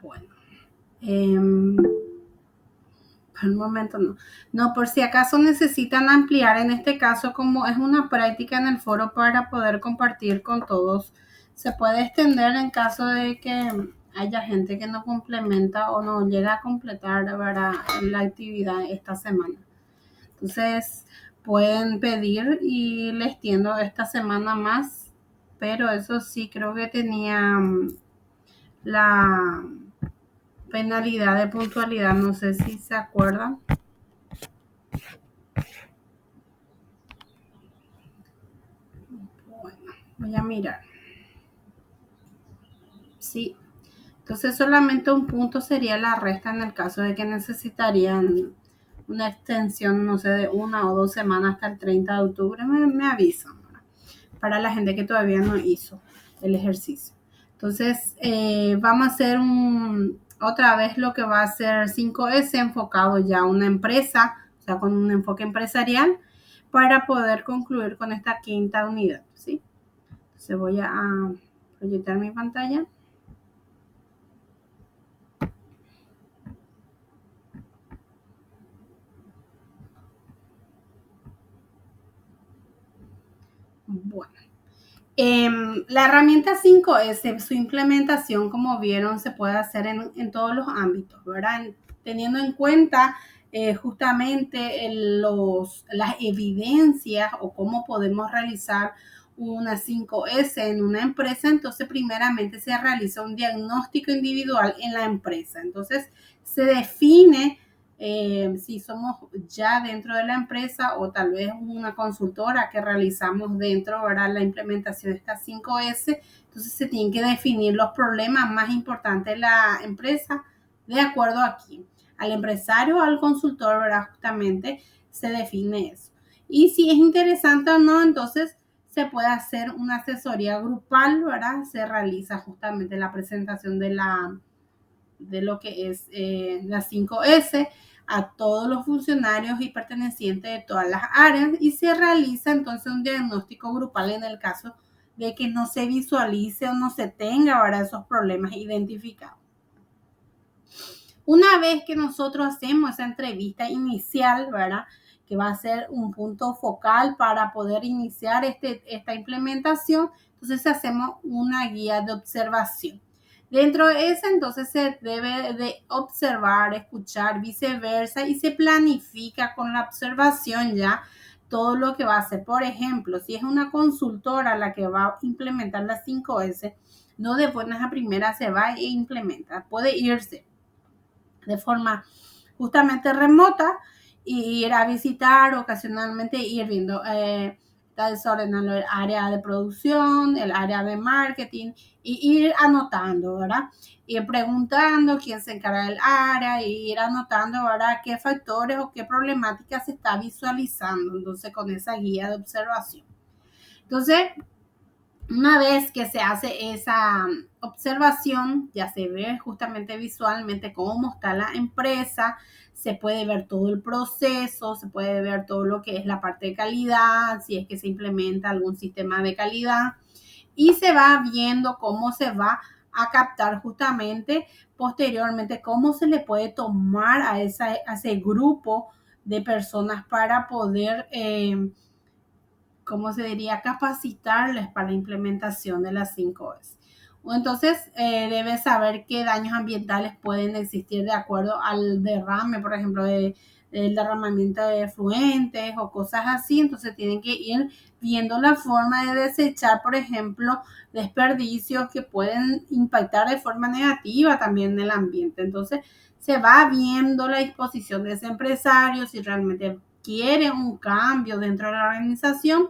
Bueno, por el momento no. No, por si acaso necesitan ampliar, en este caso, como es una práctica en el foro para poder compartir con todos, se puede extender en caso de que haya gente que no complementa o no llega a completar, ¿verdad?, la actividad esta semana. Entonces, pueden pedir y les extiendo esta semana más, pero eso sí, creo que tenía la penalidad de puntualidad, no sé si se acuerdan. Bueno, voy a mirar. Sí, entonces solamente un punto sería la resta en el caso de que necesitarían una extensión, no sé, de 1 o 2 semanas hasta el 30 de octubre, me avisan, ¿verdad?, para la gente que todavía no hizo el ejercicio. Entonces, vamos a hacer otra vez lo que va a ser 5S enfocado ya a una empresa, o sea, con un enfoque empresarial, para poder concluir con esta quinta unidad, ¿sí? Entonces voy a proyectar mi pantalla. Bueno, la herramienta 5S, su implementación, como vieron, se puede hacer en todos los ámbitos, ¿verdad? Teniendo en cuenta justamente las evidencias o cómo podemos realizar una 5S en una empresa. Entonces, primeramente se realiza un diagnóstico individual en la empresa. Entonces, se define si somos ya dentro de la empresa o tal vez una consultora que realizamos dentro, ¿verdad?, la implementación de estas 5S. Entonces se tienen que definir los problemas más importantes de la empresa de acuerdo aquí. Al empresario o al consultor, ¿verdad?, justamente se define eso. Y si es interesante o no, entonces se puede hacer una asesoría grupal, ¿verdad? Se realiza justamente la presentación de lo que es la 5S a todos los funcionarios y pertenecientes de todas las áreas, y se realiza entonces un diagnóstico grupal en el caso de que no se visualice o no se tenga ahora esos problemas identificados. Una vez que nosotros hacemos esa entrevista inicial, ¿verdad?, que va a ser un punto focal para poder iniciar esta implementación, entonces hacemos una guía de observación. Dentro de esa, entonces se debe de observar, escuchar, viceversa, y se planifica con la observación ya todo lo que va a hacer. Por ejemplo, si es una consultora la que va a implementar las 5S, no de buenas a primeras se va e implementa, puede irse de forma justamente remota y ir a visitar ocasionalmente, ir viendo, está desordenando el área de producción, el área de marketing, y ir anotando, ¿verdad? Ir preguntando quién se encarga del área, y ir anotando, ¿verdad?, qué factores o qué problemáticas se está visualizando, entonces con esa guía de observación. Entonces, una vez que se hace esa observación, ya se ve justamente visualmente cómo está la empresa, se puede ver todo el proceso, se puede ver todo lo que es la parte de calidad, si es que se implementa algún sistema de calidad, y se va viendo cómo se va a captar justamente posteriormente, cómo se le puede tomar a ese grupo de personas para poder ¿cómo se diría?, capacitarles para la implementación de las 5S. Entonces, debes saber qué daños ambientales pueden existir de acuerdo al derrame, por ejemplo, del derramamiento de efluentes o cosas así. Entonces, tienen que ir viendo la forma de desechar, por ejemplo, desperdicios que pueden impactar de forma negativa también en el ambiente. Entonces, se va viendo la disposición de ese empresario, si realmente quiere un cambio dentro de la organización,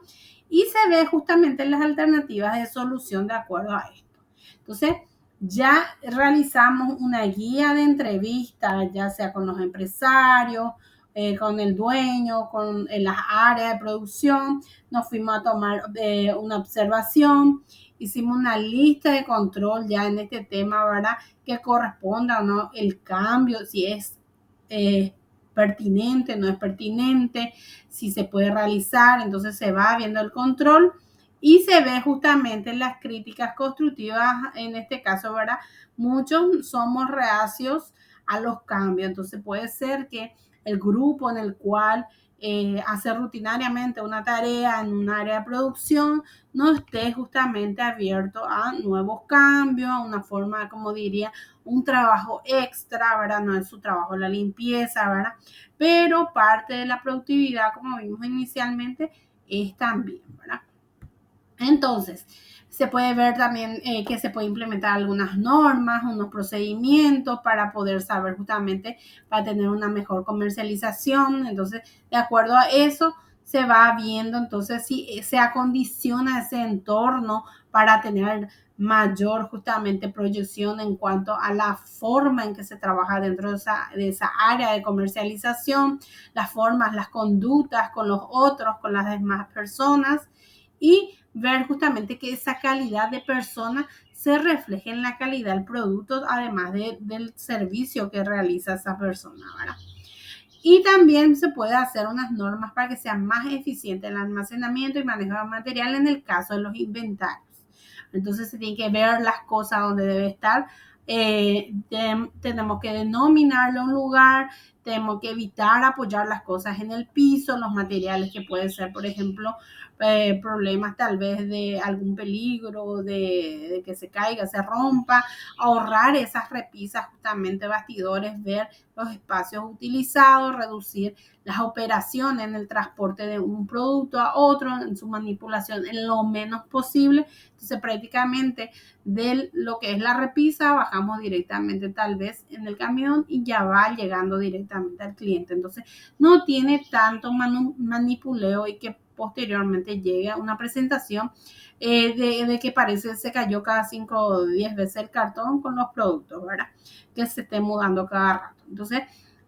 y se ve justamente las alternativas de solución de acuerdo a esto. Entonces, ya realizamos una guía de entrevista, ya sea con los empresarios, con el dueño, con las áreas de producción. Nos fuimos a tomar una observación, hicimos una lista de control ya en este tema, ¿verdad?, que corresponda o no el cambio, si es pertinente, no es pertinente, si se puede realizar. Entonces se va viendo el control Y se ve justamente en las críticas constructivas, en este caso, ¿verdad? Muchos somos reacios a los cambios. Entonces puede ser que el grupo en el cual hace rutinariamente una tarea en un área de producción no esté justamente abierto a nuevos cambios, a una forma, como diría, un trabajo extra, ¿verdad? No es su trabajo la limpieza, ¿verdad? Pero parte de la productividad, como vimos inicialmente, es también, ¿verdad? Entonces, se puede ver también que se puede implementar algunas normas, unos procedimientos para poder saber justamente, para tener una mejor comercialización. Entonces, de acuerdo a eso, se va viendo entonces si se acondiciona ese entorno para tener mayor justamente proyección en cuanto a la forma en que se trabaja dentro de esa área de comercialización, las formas, las conductas con los otros, con las demás personas, y ver justamente que esa calidad de persona se refleje en la calidad del producto, además del servicio que realiza esa persona, ¿verdad? Y también se puede hacer unas normas para que sea más eficiente el almacenamiento y manejo de material en el caso de los inventarios. Entonces se tiene que ver las cosas donde debe estar. Tenemos que denominarlo un lugar, tenemos que evitar apoyar las cosas en el piso, los materiales que pueden ser, por ejemplo, problemas tal vez de algún peligro, de que se caiga, se rompa, ahorrar esas repisas, justamente bastidores, ver los espacios utilizados, reducir las operaciones en el transporte de un producto a otro, en su manipulación en lo menos posible. Entonces prácticamente de lo que es la repisa bajamos directamente tal vez en el camión y ya va llegando directamente al cliente. Entonces no tiene tanto manipuleo y que posteriormente llegue a una presentación de que parece se cayó cada 5 o 10 veces el cartón con los productos, ¿verdad? Que se esté mudando cada rato. Entonces,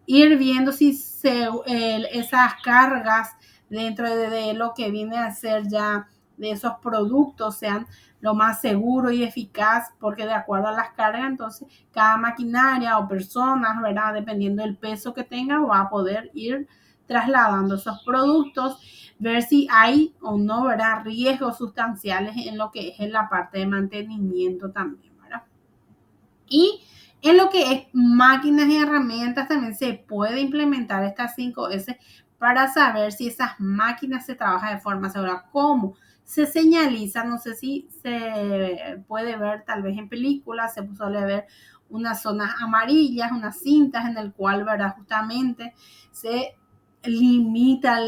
ir viendo si esas cargas dentro de lo que viene a ser ya de esos productos sean lo más seguro y eficaz, porque de acuerdo a las cargas, entonces cada maquinaria o personas, ¿verdad? Dependiendo del peso que tenga, va a poder ir trasladando esos productos, ver si hay o no, ¿verdad? Riesgos sustanciales en lo que es en la parte de mantenimiento también, ¿verdad? Y en lo que es máquinas y herramientas también se puede implementar estas 5S para saber si esas máquinas se trabajan de forma segura. ¿Cómo? Se señaliza, no sé si se puede ver tal vez en películas, se suele ver unas zonas amarillas, unas cintas en el cual, ¿verdad? Justamente se limita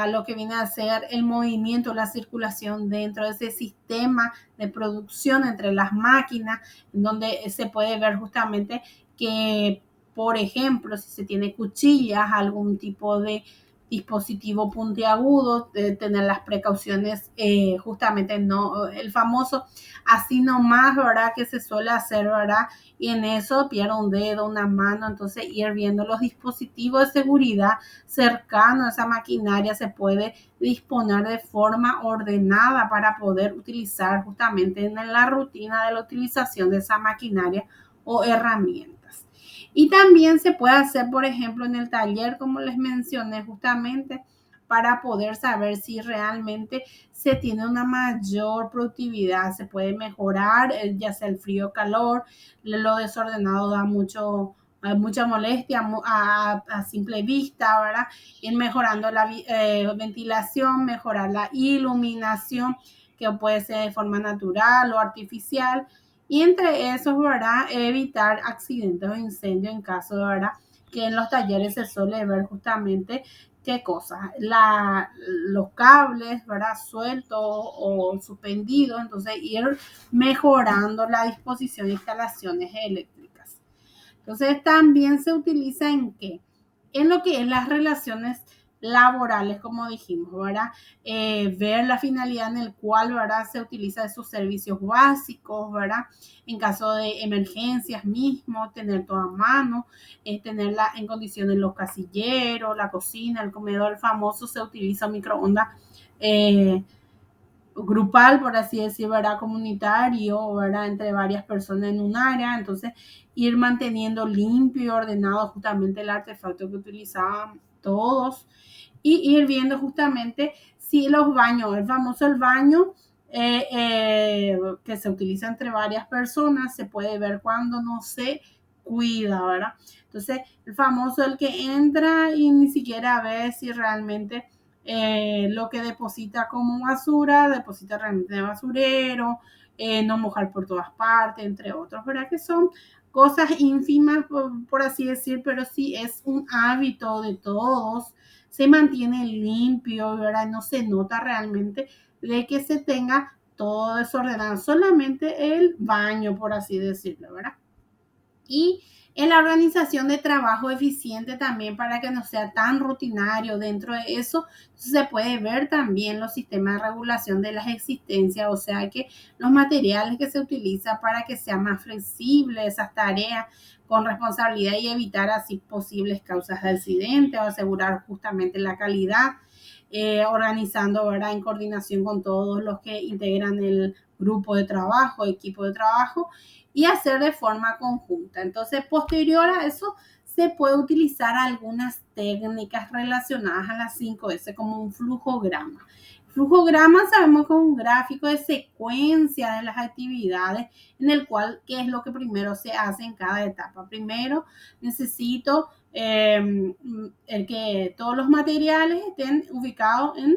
lo que viene a ser el movimiento, la circulación dentro de ese sistema de producción entre las máquinas, donde se puede ver justamente que, por ejemplo, si se tiene cuchillas, algún tipo de dispositivo puntiagudo, de tener las precauciones, justamente no, el famoso así nomás, ¿verdad? Que se suele hacer, ¿verdad? Y en eso pierdo un dedo, una mano, entonces ir viendo los dispositivos de seguridad cercanos a esa maquinaria se puede disponer de forma ordenada para poder utilizar justamente en la rutina de la utilización de esa maquinaria o herramientas. Y también se puede hacer, por ejemplo, en el taller, como les mencioné justamente, para poder saber si realmente se tiene una mayor productividad, se puede mejorar, ya sea el frío o calor, lo desordenado da mucha molestia a simple vista, ¿verdad? Ir mejorando la ventilación, mejorar la iluminación, que puede ser de forma natural o artificial, y entre esos, ¿verdad? Evitar accidentes o incendios en caso de, ¿verdad? Que en los talleres se suele ver justamente qué cosas, los cables, ¿verdad? Sueltos o suspendidos, entonces ir mejorando la disposición de instalaciones eléctricas. Entonces también se utiliza en qué? En lo que es las relaciones laborales, como dijimos, ¿verdad? Ver la finalidad en el cual, ¿verdad? Se utiliza esos servicios básicos, ¿verdad? En caso de emergencias mismo, tener todo a mano, tenerla en condiciones los casilleros, la cocina, el comedor famoso, se utiliza microondas grupal, por así decir, ¿verdad? Comunitario, ¿verdad? Entre varias personas en un área. Entonces, ir manteniendo limpio y ordenado justamente el artefacto que utilizaban todos y ir viendo justamente si los baños, el baño que se utiliza entre varias personas, se puede ver cuando no se cuida, ¿verdad? Entonces, el famoso, el que entra y ni siquiera ve si realmente lo que deposita como basura, deposita realmente de basurero, no mojar por todas partes, entre otros, ¿verdad? Que son cosas ínfimas, por así decir, pero sí es un hábito de todos, se mantiene limpio, ¿verdad? No se nota realmente de que se tenga todo desordenado, solamente el baño, por así decirlo, ¿verdad? Y en la organización de trabajo eficiente también para que no sea tan rutinario dentro de eso, se puede ver también los sistemas de regulación de las existencias, o sea que los materiales que se utilizan para que sea más flexible esas tareas con responsabilidad y evitar así posibles causas de accidente o asegurar justamente la calidad, organizando, ¿verdad? En coordinación con todos los que integran el grupo de trabajo, equipo de trabajo, y hacer de forma conjunta. Entonces, posterior a eso, se puede utilizar algunas técnicas relacionadas a las 5S como un flujograma. Flujograma sabemos que es un gráfico de secuencia de las actividades en el cual qué es lo que primero se hace en cada etapa. Primero necesito el que todos los materiales estén ubicados en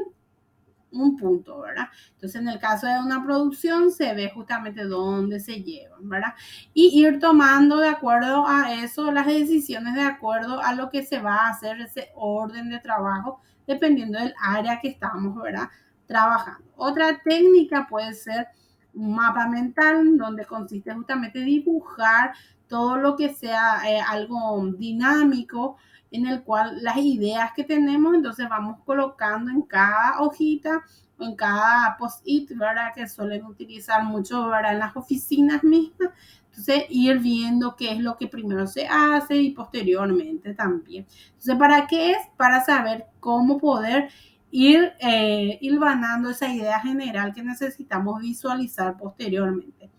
un punto, ¿verdad? Entonces, en el caso de una producción, se ve justamente dónde se llevan, ¿verdad? Y ir tomando de acuerdo a eso las decisiones de acuerdo a lo que se va a hacer, ese orden de trabajo, dependiendo del área que estamos, ¿verdad? Trabajando. Otra técnica puede ser un mapa mental, donde consiste justamente dibujar todo lo que sea algo dinámico, en el cual las ideas que tenemos, entonces vamos colocando en cada hojita o en cada post-it, ¿verdad? Que suelen utilizar mucho, ¿verdad? En las oficinas mismas. Entonces, ir viendo qué es lo que primero se hace y posteriormente también. Entonces, ¿para qué es? Para saber cómo poder ir hilvanando esa idea general que necesitamos visualizar posteriormente.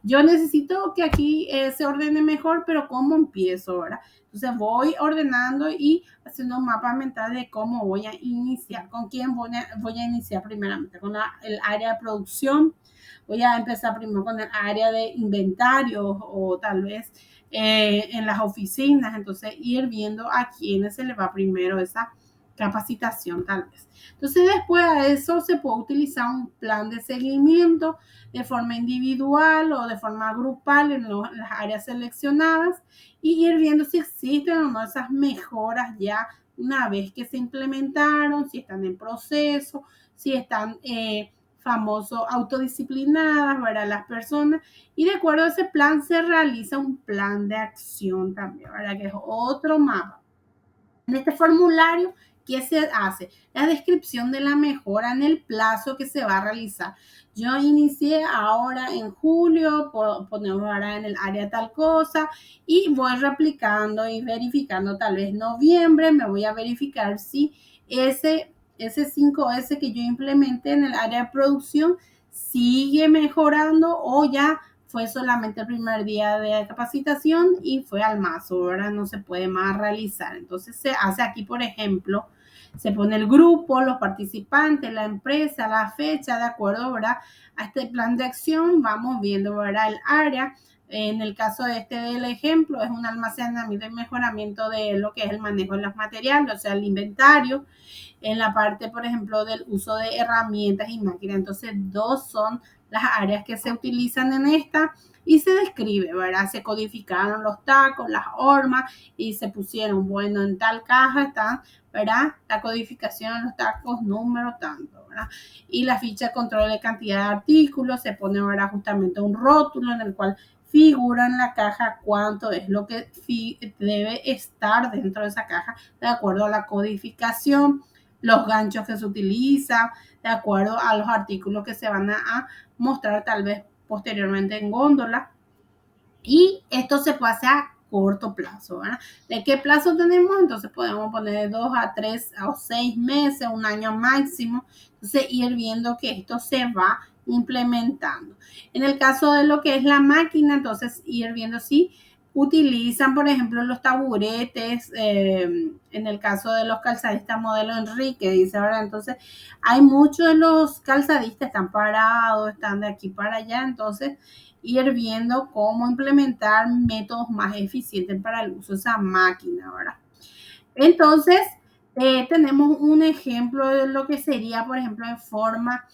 Yo necesito que aquí se ordene mejor, pero ¿cómo empiezo, verdad? Entonces voy ordenando y haciendo un mapa mental de cómo voy a iniciar, con quién voy a iniciar primeramente, con el área de producción, voy a empezar primero con el área de inventario o tal vez en las oficinas, entonces ir viendo a quiénes se le va primero esa capacitación tal vez. Entonces después de eso se puede utilizar un plan de seguimiento de forma individual o de forma grupal en las áreas seleccionadas y ir viendo si existen o no esas mejoras ya una vez que se implementaron, si están en proceso, si están famoso autodisciplinadas, ¿verdad? Las personas, y de acuerdo a ese plan se realiza un plan de acción también, ¿verdad? Que es otro mapa. En este formulario, ¿qué se hace? La descripción de la mejora en el plazo que se va a realizar. Yo inicié ahora en julio, ponemos ahora en el área tal cosa y voy replicando y verificando tal vez noviembre, me voy a verificar si ese 5S que yo implementé en el área de producción sigue mejorando o ya fue solamente el primer día de capacitación y fue al mazo, ahora no se puede más realizar. Entonces se hace aquí, por ejemplo, se pone el grupo, los participantes, la empresa, la fecha, de acuerdo, ¿verdad? A este plan de acción vamos viendo, ¿verdad? El área. En el caso de este del ejemplo, es un almacenamiento y mejoramiento de lo que es el manejo de los materiales, o sea, el inventario, en la parte, por ejemplo, del uso de herramientas y máquinas. Entonces, dos son las áreas que se utilizan en esta y se describe, ¿verdad? Se codificaron los tacos, las hormas y se pusieron, bueno, en tal caja están, ¿verdad? La codificación de los tacos, número tanto, ¿verdad? Y la ficha de control de cantidad de artículos, se pone, ¿verdad? Justamente un rótulo en el cual figura en la caja cuánto es lo que debe estar dentro de esa caja de acuerdo a la codificación, los ganchos que se utilizan, de acuerdo a los artículos que se van a mostrar tal vez posteriormente en góndola. Y esto se puede hacer a corto plazo, ¿verdad? ¿De qué plazo tenemos? Entonces podemos poner de 2 a 3 o 6 meses, un año máximo. Entonces ir viendo que esto se va implementando. En el caso de lo que es la máquina, entonces ir viendo si utilizan, por ejemplo, los taburetes, en el caso de los calzadistas modelo Enrique, dice, ¿verdad? Entonces, hay muchos de los calzadistas están parados, están de aquí para allá, entonces, ir viendo cómo implementar métodos más eficientes para el uso de esa máquina, ¿verdad? Entonces, tenemos un ejemplo de lo que sería, por ejemplo, en forma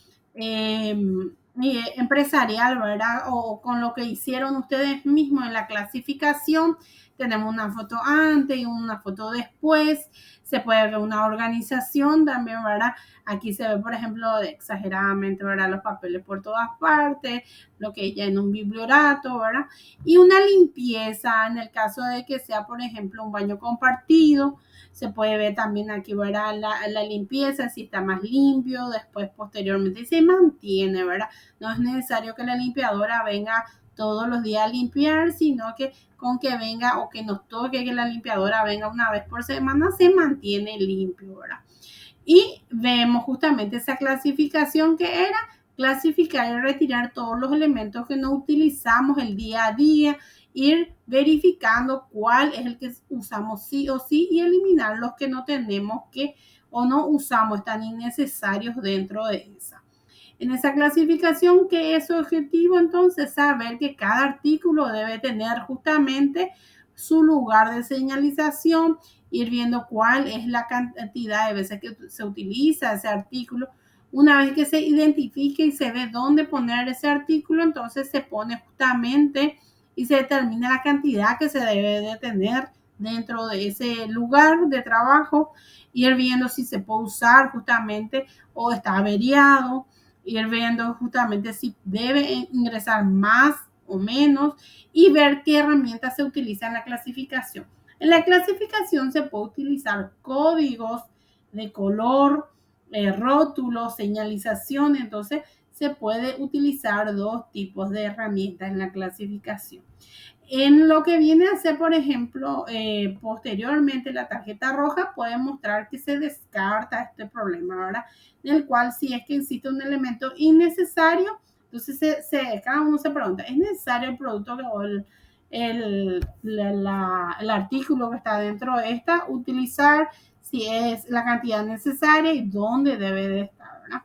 empresarial, ¿verdad? O con lo que hicieron ustedes mismos en la clasificación. Tenemos una foto antes y una foto después. Se puede ver una organización también, ¿verdad? Aquí se ve, por ejemplo, exageradamente, ¿verdad? Los papeles por todas partes, lo que ya en un bibliorato, ¿verdad? Y una limpieza en el caso de que sea, por ejemplo, un baño compartido. Se puede ver también aquí, ¿verdad? La limpieza, si está más limpio, después posteriormente se mantiene, ¿verdad? No es necesario que la limpiadora venga todos los días a limpiar, sino que con que venga o que nos toque que la limpiadora venga una vez por semana, se mantiene limpio, ¿verdad? Y vemos justamente esa clasificación que era clasificar y retirar todos los elementos que no utilizamos el día a día, ir verificando cuál es el que usamos sí o sí y eliminar los que no tenemos que o no usamos, están innecesarios dentro de esa. En esa clasificación, ¿qué es su objetivo? Entonces, saber que cada artículo debe tener justamente su lugar de señalización, ir viendo cuál es la cantidad de veces que se utiliza ese artículo. Una vez que se identifique y se ve dónde poner ese artículo, entonces se pone justamente y se determina la cantidad que se debe de tener dentro de ese lugar de trabajo, ir viendo si se puede usar justamente o está averiado, ir viendo justamente si debe ingresar más o menos y ver qué herramientas se utilizan en la clasificación. En la clasificación se puede utilizar códigos de color, rótulos, señalización, entonces se puede utilizar dos tipos de herramientas en la clasificación. En lo que viene a ser, por ejemplo, posteriormente la tarjeta roja puede mostrar que se descarta este problema, ¿verdad? En el cual si es que existe un elemento innecesario, entonces cada uno se pregunta, ¿es necesario el producto o el artículo que está dentro de esta? Utilizar si es la cantidad necesaria y dónde debe de estar, ¿verdad?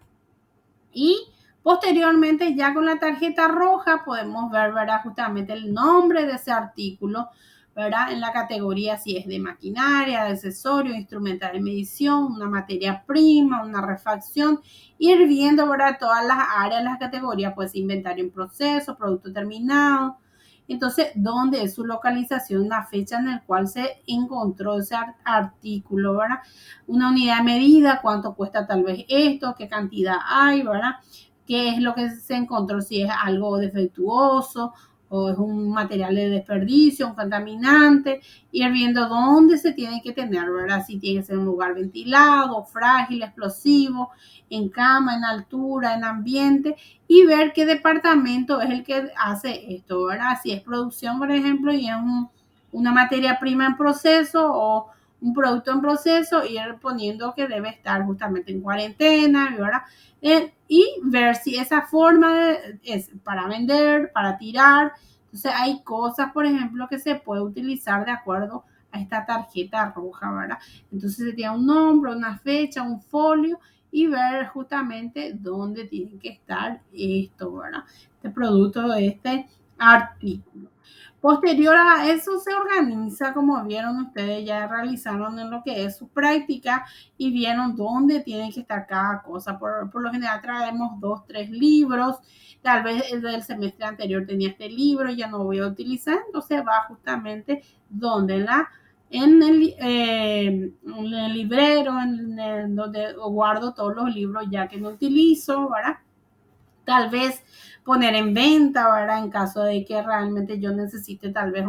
Y posteriormente, ya con la tarjeta roja, podemos ver, ¿verdad? Justamente el nombre de ese artículo, ¿verdad? En la categoría si es de maquinaria, de accesorio, instrumental de medición, una materia prima, una refacción, ir viendo, ¿verdad? Todas las áreas, las categorías, pues inventario en proceso, producto terminado. Entonces, ¿dónde es su localización? La fecha en la cual se encontró ese artículo, ¿verdad? Una unidad de medida, cuánto cuesta tal vez esto, qué cantidad hay, ¿verdad? Qué es lo que se encontró, si es algo defectuoso o es un material de desperdicio, un contaminante, ir viendo dónde se tiene que tener, ¿verdad? Si tiene que ser un lugar ventilado, frágil, explosivo, en cama, en altura, en ambiente, y ver qué departamento es el que hace esto, ¿verdad? Si es producción, por ejemplo, y es una materia prima en proceso o un producto en proceso, ir poniendo que debe estar justamente en cuarentena, ¿verdad? Y ver si esa forma es para vender, para tirar. Entonces hay cosas, por ejemplo, que se puede utilizar de acuerdo a esta tarjeta roja, ¿verdad? Entonces se tiene un nombre, una fecha, un folio y ver justamente dónde tiene que estar esto, ¿verdad? Este producto, este artículo. Posterior a eso se organiza, como vieron ustedes, ya realizaron en lo que es su práctica y vieron dónde tiene que estar cada cosa. Por lo general traemos 2, 3 libros, tal vez el del semestre anterior tenía este libro, ya no voy a utilizar, entonces va justamente donde en el librero, donde guardo todos los libros ya que no utilizo, ¿verdad? Tal vez poner en venta, ¿verdad? En caso de que realmente yo necesite tal vez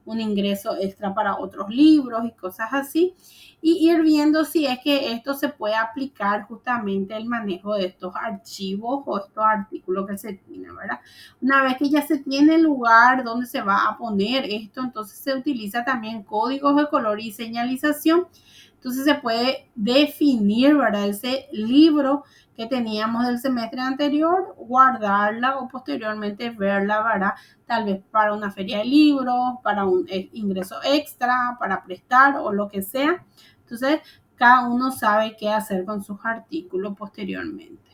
un ingreso extra para otros libros y cosas así. Y ir viendo si es que esto se puede aplicar justamente el manejo de estos archivos o estos artículos que se tienen, ¿verdad? Una vez que ya se tiene el lugar donde se va a poner esto, entonces se utiliza también códigos de color y señalización. Entonces se puede definir, ¿verdad? Ese libro que teníamos del semestre anterior, guardarla o posteriormente verla, ¿verdad? Tal vez para una feria de libros, para un ingreso extra, para prestar o lo que sea. Entonces, cada uno sabe qué hacer con sus artículos posteriormente.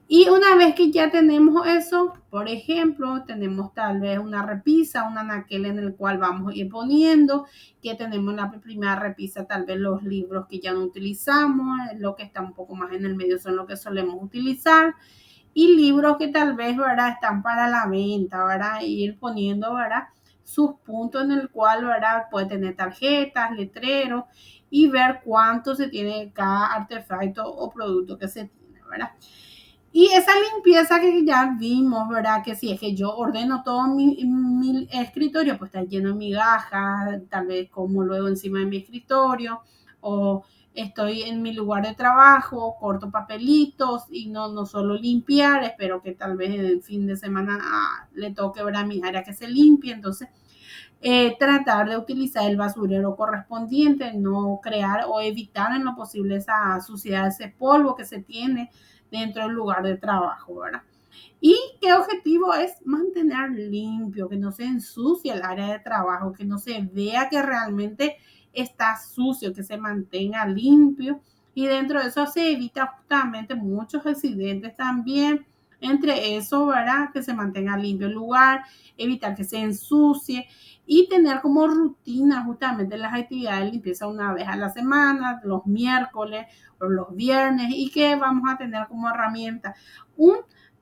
Y una vez que ya tenemos eso, por ejemplo, tenemos tal vez una repisa, un anaquel en el cual vamos a ir poniendo, que tenemos la primera repisa, tal vez los libros que ya no utilizamos, lo que está un poco más en el medio son los que solemos utilizar, y libros que tal vez, ¿verdad?, están para la venta, ¿verdad? Y ir poniendo, ¿verdad?, sus puntos en el cual, ¿verdad?, puede tener tarjetas, letreros, y ver cuánto se tiene cada artefacto o producto que se tiene, ¿verdad? Y esa limpieza que ya vimos, ¿verdad? Que si es que yo ordeno todo mi escritorio, pues está lleno de migajas, tal vez como luego encima de mi escritorio, o estoy en mi lugar de trabajo, corto papelitos y no solo limpiar, espero que tal vez en el fin de semana le toque ver a mi área que se limpie, entonces tratar de utilizar el basurero correspondiente, no crear o evitar en lo posible esa suciedad, ese polvo que se tiene dentro del lugar de trabajo, ¿verdad? ¿Y qué objetivo es? Mantener limpio, que no se ensucie el área de trabajo, que no se vea que realmente está sucio, que se mantenga limpio. Y dentro de eso se evita justamente muchos accidentes también. Entre eso, ¿verdad? Que se mantenga limpio el lugar, evitar que se ensucie y tener como rutina justamente las actividades de limpieza una vez a la semana, los miércoles o los viernes, y que vamos a tener como herramienta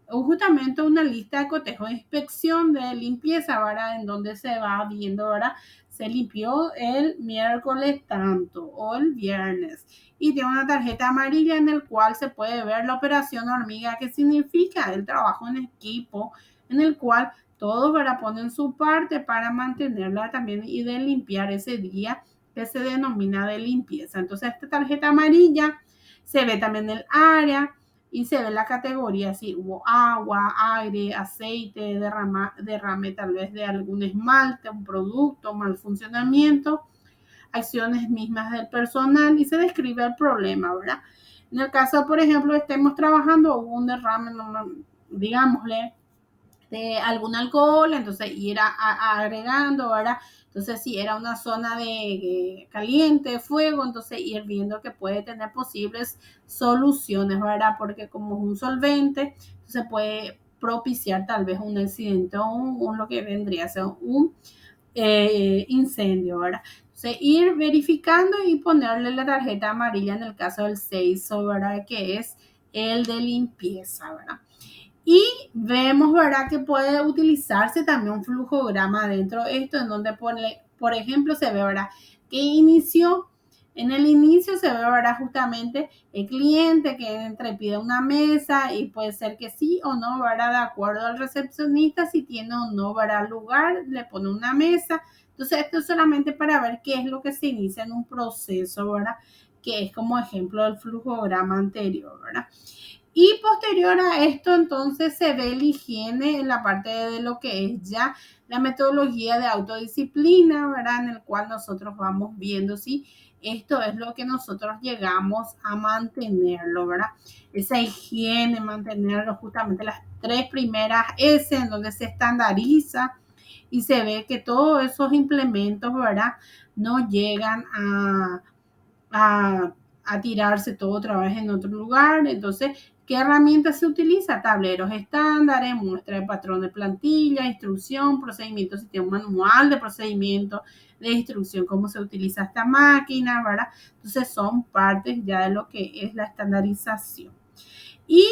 justamente una lista de cotejo de inspección de limpieza, ¿verdad? En donde se va viendo, ¿verdad? Se limpió el miércoles tanto o el viernes. Y tiene una tarjeta amarilla en el cual se puede ver la operación hormiga, que significa el trabajo en equipo, en el cual todos, ¿verdad?, ponen su parte para mantenerla también y de limpiar ese día que se denomina de limpieza. Entonces, esta tarjeta amarilla se ve también el área y se ve la categoría, si hubo agua, aire, aceite, derrame tal vez de algún esmalte, un producto, mal funcionamiento, acciones mismas del personal y se describe el problema, ¿verdad? En el caso, por ejemplo, estemos trabajando, hubo un derrame, digámosle, de algún alcohol, entonces ir agregando, ¿verdad? Entonces, si era una zona de caliente, fuego, entonces ir viendo que puede tener posibles soluciones, ¿verdad? Porque como es un solvente, se puede propiciar tal vez un accidente o lo que vendría a ser un incendio, ¿verdad? Entonces, ir verificando y ponerle la tarjeta amarilla en el caso del 6, ¿verdad? Que es el de limpieza, ¿verdad? Y vemos, ¿verdad?, que puede utilizarse también un flujograma dentro de esto, en donde, por ejemplo, se ve, ¿verdad?, que inició. En el inicio se ve, ¿verdad?, justamente el cliente que entra y pide una mesa y puede ser que sí o no, ¿verdad?, de acuerdo al recepcionista, si tiene o no, ¿verdad?, lugar, le pone una mesa. Entonces, esto es solamente para ver qué es lo que se inicia en un proceso, ¿verdad?, que es como ejemplo del flujograma anterior, ¿verdad? Y posterior a esto, entonces se ve la higiene en la parte de lo que es ya la metodología de autodisciplina, ¿verdad? En el cual nosotros vamos viendo si esto es lo que nosotros llegamos a mantenerlo, ¿verdad? Esa higiene, mantenerlo justamente las 3 primeras S, en donde se estandariza y se ve que todos esos implementos, ¿verdad?, no llegan a, a tirarse todo otra vez en otro lugar. Entonces, ¿qué herramientas se utiliza? Tableros estándares, muestra de patrón de plantilla, instrucción, procedimiento, si tiene un manual de procedimiento, de instrucción, cómo se utiliza esta máquina, ¿verdad? Entonces, son partes ya de lo que es la estandarización. Y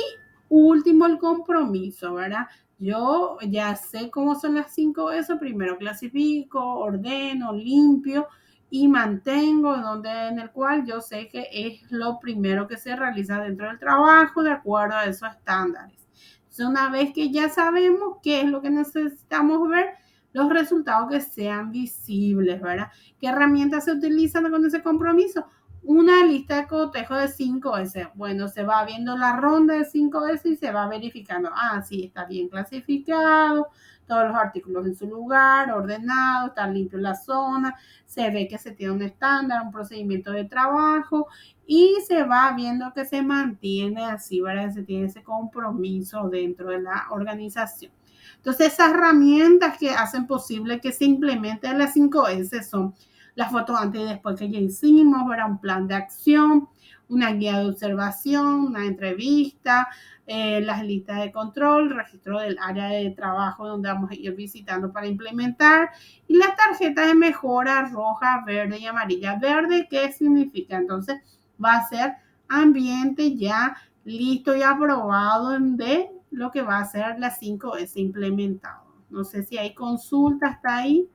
último, el compromiso, ¿verdad? Yo ya sé cómo son las 5 eso. Primero clasifico, ordeno, limpio y mantengo, en el cual yo sé que es lo primero que se realiza dentro del trabajo de acuerdo a esos estándares. Entonces, una vez que ya sabemos qué es lo que necesitamos ver, los resultados que sean visibles, ¿verdad? ¿Qué herramientas se utilizan con ese compromiso? Una lista de cotejo de 5S. Bueno, se va viendo la ronda de 5S y se va verificando. Sí, está bien clasificado, todos los artículos en su lugar, ordenado, está limpio la zona, se ve que se tiene un estándar, un procedimiento de trabajo y se va viendo que se mantiene así, ¿verdad? Se tiene ese compromiso dentro de la organización. Entonces, esas herramientas que hacen posible que se implementen las 5S son las fotos antes y después que ya hicimos, ¿verdad? Un plan de acción, una guía de observación, una entrevista, las listas de control, registro del área de trabajo donde vamos a ir visitando para implementar y las tarjetas de mejora roja, verde y amarilla. Verde, ¿qué significa? Entonces va a ser ambiente ya listo y aprobado de lo que va a ser las 5S implementado. No sé si hay consulta hasta ahí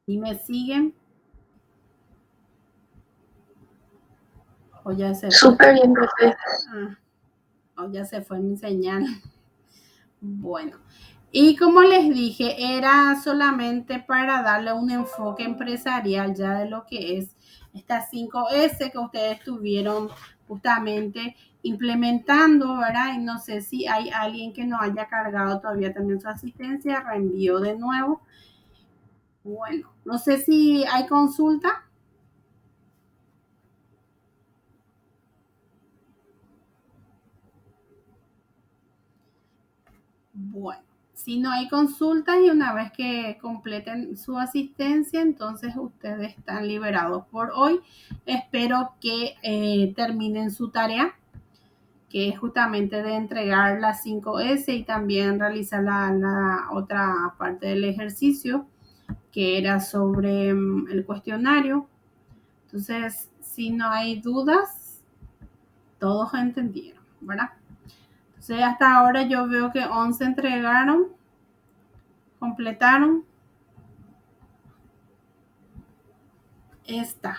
y me siguen o ya se fue. Súper bien, profe. O ya se fue mi señal. Bueno, y como les dije, era solamente para darle un enfoque empresarial ya de lo que es estas 5S que ustedes estuvieron justamente implementando, ¿verdad? Y no sé si hay alguien que no haya cargado todavía también su asistencia, reenvío de nuevo. Bueno, no sé si hay consulta. Bueno, si no hay consultas y una vez que completen su asistencia, entonces ustedes están liberados por hoy. Espero que terminen su tarea, que es justamente de entregar las 5S y también realizar la otra parte del ejercicio, que era sobre el cuestionario. Entonces, si no hay dudas, todos entendieron, ¿verdad? Entonces, hasta ahora yo veo que 11 entregaron, completaron. Está.